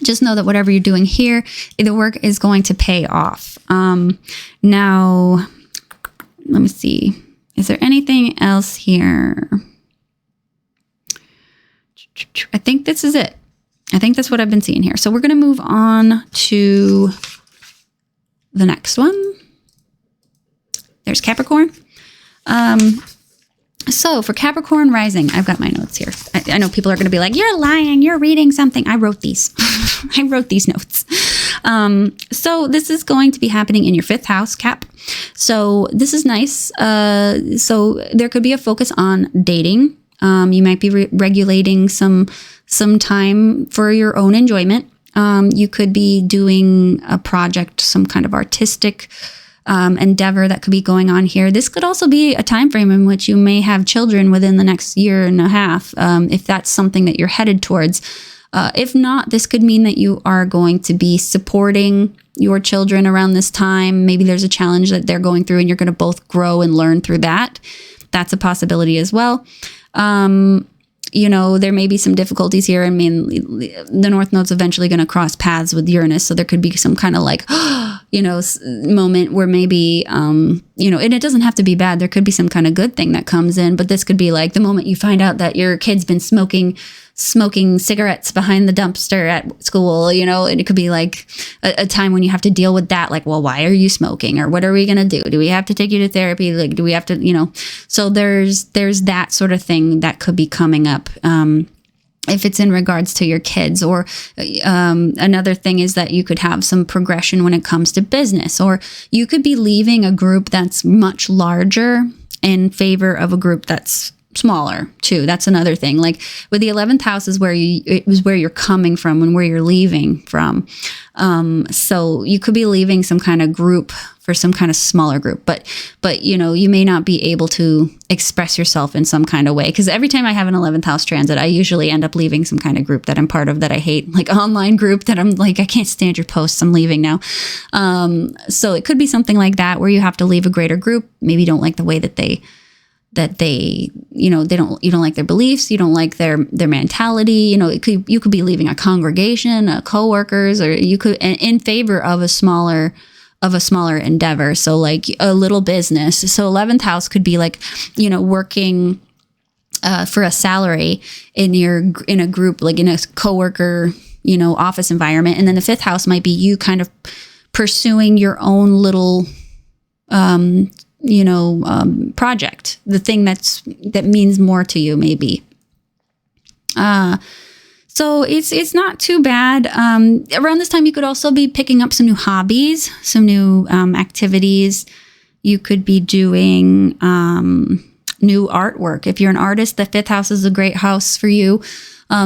just know that whatever you're doing here, the work is going to pay off. Now, let me see. Is there anything else here? I think this is it. I think that's what I've been seeing here. So we're going to move on to the next one. There's Capricorn. So for Capricorn rising, I've got my notes here. I know people are going to be like, you're lying, you're reading something. I wrote these. I wrote these notes. So this is going to be happening in your 5th house, Cap. So this is nice. So there could be a focus on dating. You might be regulating some time for your own enjoyment. You could be doing a project, some kind of artistic endeavor that could be going on here. This could also be a time frame in which you may have children within the next year and a half, if that's something that you're headed towards. If not, this could mean that you are going to be supporting your children around this time. Maybe there's a challenge that they're going through and you're going to both grow and learn through that. That's a possibility as well. You know, there may be some difficulties here. I mean, the North Node's eventually going to cross paths with Uranus. So there could be some kind of like, you know, moment where maybe, you know, and it doesn't have to be bad. There could be some kind of good thing that comes in. But this could be like the moment you find out that your kid's been smoking cigarettes behind the dumpster at school, you know, and it could be like a time when you have to deal with that. Like, well, why are you smoking? Or what are we going to do? Do we have to take you to therapy? Like, do we have to, you know, so there's that sort of thing that could be coming up. If it's in regards to your kids, or another thing is that you could have some progression when it comes to business, or you could be leaving a group that's much larger in favor of a group that's smaller too. That's another thing. Like with the 11th house is where you're coming from and where you're leaving from. So you could be leaving some kind of group for some kind of smaller group, but you know, you may not be able to express yourself in some kind of way. Cause every time I have an 11th house transit, I usually end up leaving some kind of group that I'm part of that I hate, like online group that I'm like, I can't stand your posts. I'm leaving now. So it could be something like that where you have to leave a greater group. Maybe you don't like the way that they, you know, you don't like their beliefs, you don't like their mentality, you know, you could be leaving a congregation, coworkers, or you could in favor of a smaller endeavor. So like a little business. So 11th house could be like, you know, working for a salary in a group, like in a coworker, you know, office environment. And then the 5th house might be you kind of pursuing your own little, project, the thing that means more to you, maybe. So it's not too bad. Around this time, you could also be picking up some new hobbies, some new activities. You could be doing new artwork. If you're an artist, the 5th house is a great house for you.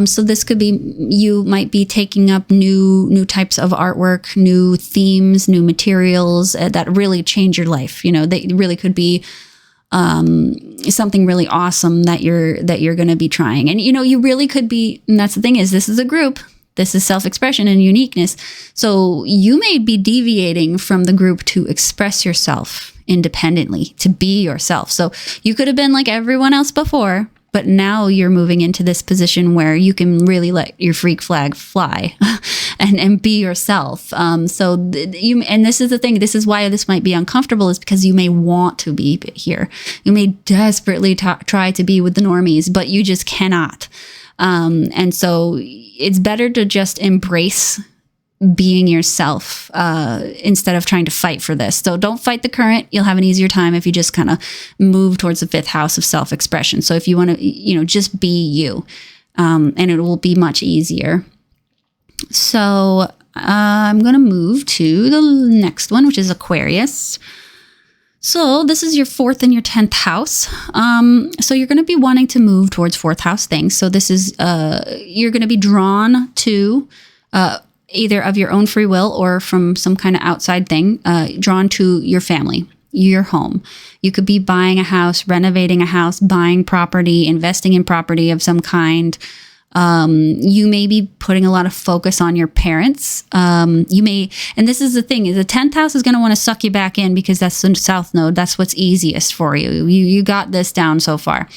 So this could be, you might be taking up new types of artwork, new themes, new materials that really change your life. You know, they really could be something really awesome that you're going to be trying. And, you know, you really could be, and that's the thing is, this is a group. This is self-expression and uniqueness. So you may be deviating from the group to express yourself independently, to be yourself. So you could have been like everyone else before, but now you're moving into this position where you can really let your freak flag fly and be yourself. And this is the thing, this is why this might be uncomfortable, is because you may want to be here. You may desperately try to be with the normies, but you just cannot. And so it's better to just embrace being yourself instead of trying to fight for this. So don't fight the current. You'll have an easier time if you just kind of move towards the 5th house of self-expression. So if you want to, you know, just be you, and it will be much easier. So I'm going to move to the next one, which is Aquarius. So this is your 4th and your 10th house. So you're going to be wanting to move towards 4th house things. So this is, you're going to be drawn to, either of your own free will or from some kind of outside thing, drawn to your family, your home. You could be buying a house, renovating a house, buying property, investing in property of some kind. You may be putting a lot of focus on your parents. You may, and this is the thing, is the 10th house is going to want to suck you back in because that's the South Node. That's what's easiest for you. You got this down so far.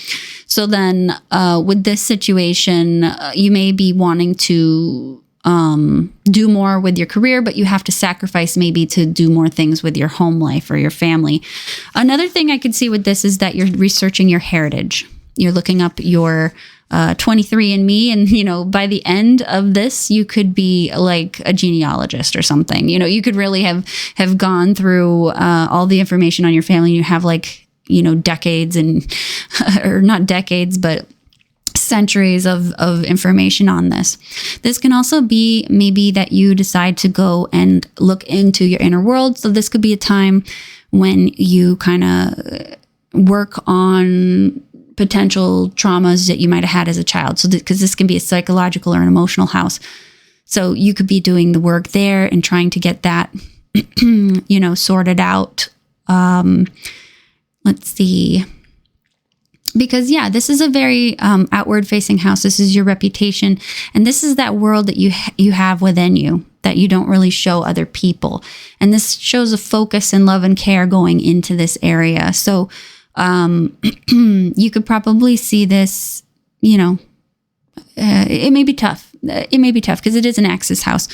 So then with this situation, you may be wanting to do more with your career, but you have to sacrifice maybe to do more things with your home life or your family. Another thing I could see with this is that you're researching your heritage. You're looking up your 23andMe, and by the end of this, you could be like a genealogist or something. You could really have gone through all the information on your family. You have decades and or not decades, but centuries of information on this. This can also be maybe that you decide to go and look into your inner world. So this could be a time when you kind of work on potential traumas that you might have had as a child. So because this can be a psychological or an emotional house. So you could be doing the work there and trying to get that, sorted out. Let's see. Because this is a very outward facing house. This is your reputation. And this is that world that you have within you that you don't really show other people. And this shows a focus and love and care going into this area. So you could probably see this, it may be tough. It may be tough because it is an Axis house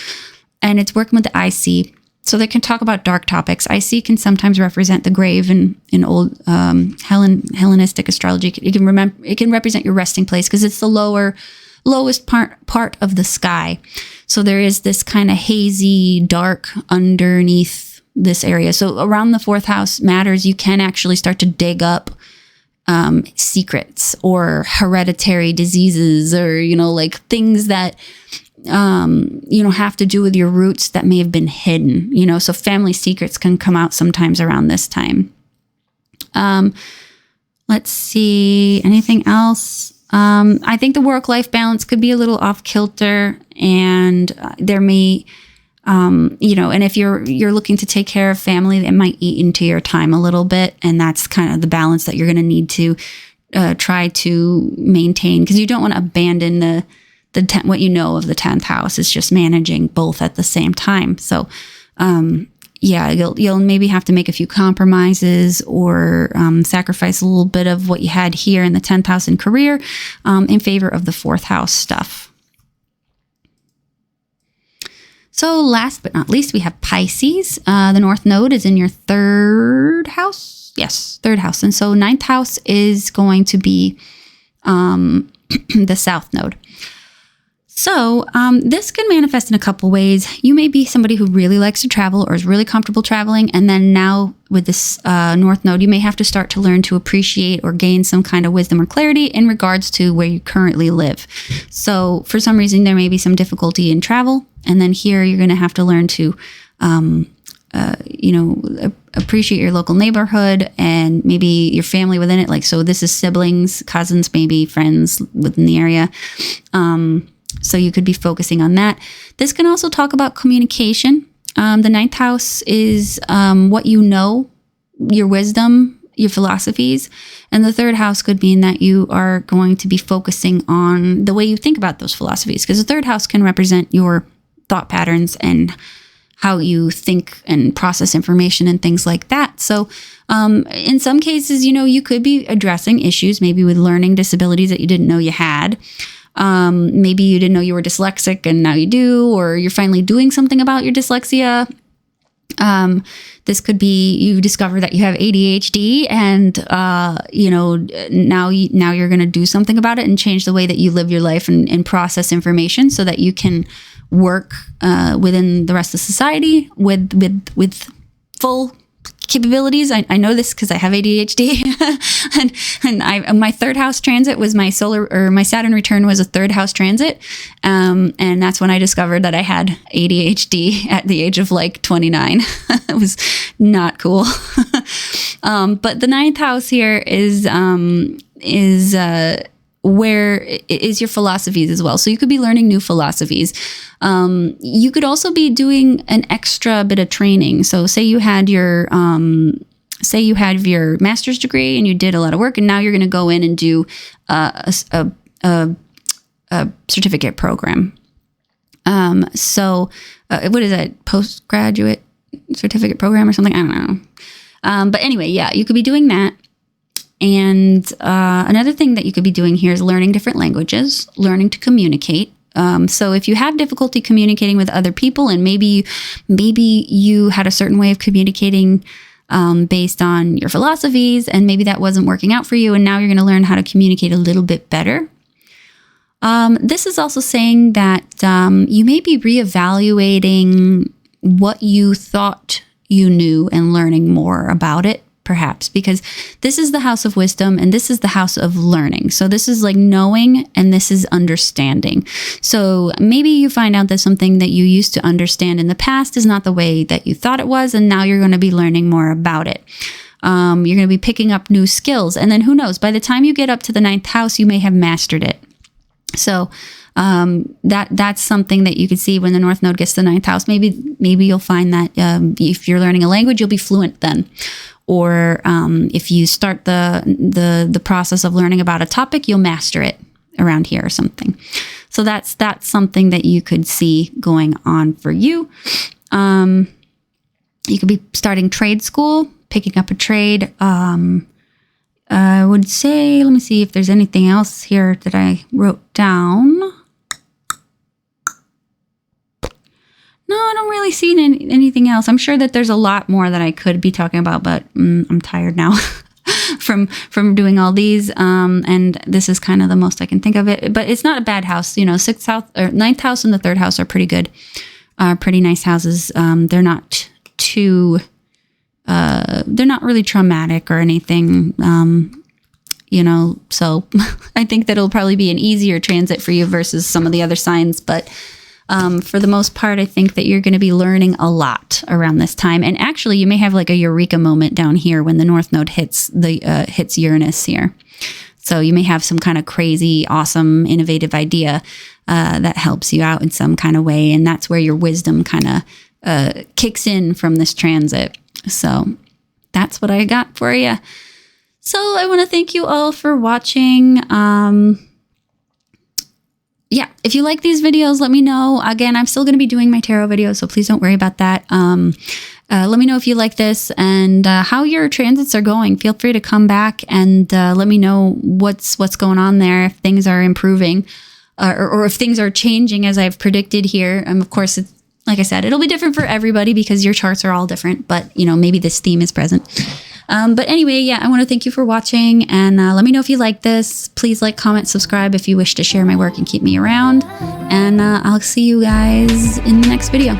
and it's working with the IC. So they can talk about dark topics. IC can sometimes represent the grave in old Hellenistic astrology. It can represent your resting place because it's the lowest part of the sky. So there is this kind of hazy, dark underneath this area. So around the fourth house matters. You can actually start to dig up secrets or hereditary diseases or, things that, have to do with your roots that may have been hidden, so family secrets can come out sometimes around this time. Let's see, anything else? I think the work-life balance could be a little off kilter, and there may, and if you're looking to take care of family, it might eat into your time a little bit. And that's kind of the balance that you're going to need to try to maintain, because you don't want to abandon what you know of the 10th house. Is just managing both at the same time. So, you'll maybe have to make a few compromises or sacrifice a little bit of what you had here in the 10th house in career in favor of the 4th house stuff. So last but not least, we have Pisces. The North Node is in your 3rd house. Yes, 3rd house. And so 9th house is going to be the South Node. So this can manifest in a couple ways. You may be somebody who really likes to travel or is really comfortable traveling. And then now with this North Node, you may have to start to learn to appreciate or gain some kind of wisdom or clarity in regards to where you currently live. So for some reason, there may be some difficulty in travel. And then here you're going to have to learn to, appreciate your local neighborhood and maybe your family within it. So this is siblings, cousins, maybe friends within the area. So you could be focusing on that. This can also talk about communication. The 9th house is what you know, your wisdom, your philosophies. And the 3rd house could mean that you are going to be focusing on the way you think about those philosophies, because the 3rd house can represent your thought patterns and how you think and process information and things like that. So in some cases, you could be addressing issues maybe with learning disabilities that you didn't know you had. Maybe you didn't know you were dyslexic and now you do, or you're finally doing something about your dyslexia. This could be you discover that you have ADHD and, now you're going to do something about it and change the way that you live your life and process information so that you can work within the rest of society with full capabilities. I know this because I have ADHD, and my 3rd house transit was my Saturn return was a 3rd house transit, and that's when I discovered that I had ADHD at the age of 29. It was not cool. But the 9th house here is where is your philosophies as well. So you could be learning new philosophies. You could also be doing an extra bit of training. So say you had your master's degree and you did a lot of work, and now you're going to go in and do a certificate program. So what is that? Postgraduate certificate program or something? I don't know. But anyway, you could be doing that. And another thing that you could be doing here is learning different languages, learning to communicate, So if you have difficulty communicating with other people, and maybe you had a certain way of communicating based on your philosophies, and maybe that wasn't working out for you, and now you're going to learn how to communicate a little bit better. This is also saying that you may be reevaluating what you thought you knew and learning more about it, perhaps, because this is the house of wisdom and this is the house of learning. So this is like knowing and this is understanding. So maybe you find out that something that you used to understand in the past is not the way that you thought it was, and now you're going to be learning more about it. You're going to be picking up new skills, and then who knows, by the time you get up to the 9th house, you may have mastered it. So that's something that you could see when the North Node gets to the 9th house. Maybe you'll find that if you're learning a language, you'll be fluent then. Or if you start the process of learning about a topic, you'll master it around here or something. So that's something that you could see going on for you. You could be starting trade school, picking up a trade. I would say, let me see if there's anything else here that I wrote down. No, I don't really see anything else. I'm sure that there's a lot more that I could be talking about, but I'm tired now from doing all these. And this is kind of the most I can think of it. But it's not a bad house. You know, 6th house or 9th house and the 3rd house are pretty good. Pretty nice houses. They're not too, they're not really traumatic or anything. You know, so I think that it'll probably be an easier transit for you versus some of the other signs. But for the most part, I think that you're going to be learning a lot around this time. And actually, you may have like a eureka moment down here when the North Node hits Uranus here. So you may have some kind of crazy, awesome, innovative idea that helps you out in some kind of way. And that's where your wisdom kind of kicks in from this transit. So that's what I got for you. So I want to thank you all for watching. Yeah, if you like these videos, let me know. Again, I'm still going to be doing my tarot videos, so please don't worry about that. Let me know if you like this and how your transits are going. Feel free to come back and let me know what's going on there, if things are improving or if things are changing as I've predicted here. Of course, it's, like I said, it'll be different for everybody because your charts are all different, but you know, maybe this theme is present. But anyway, yeah, I want to thank you for watching, and let me know if you like this. Please like, comment, subscribe if you wish to share my work and keep me around. And I'll see you guys in the next video.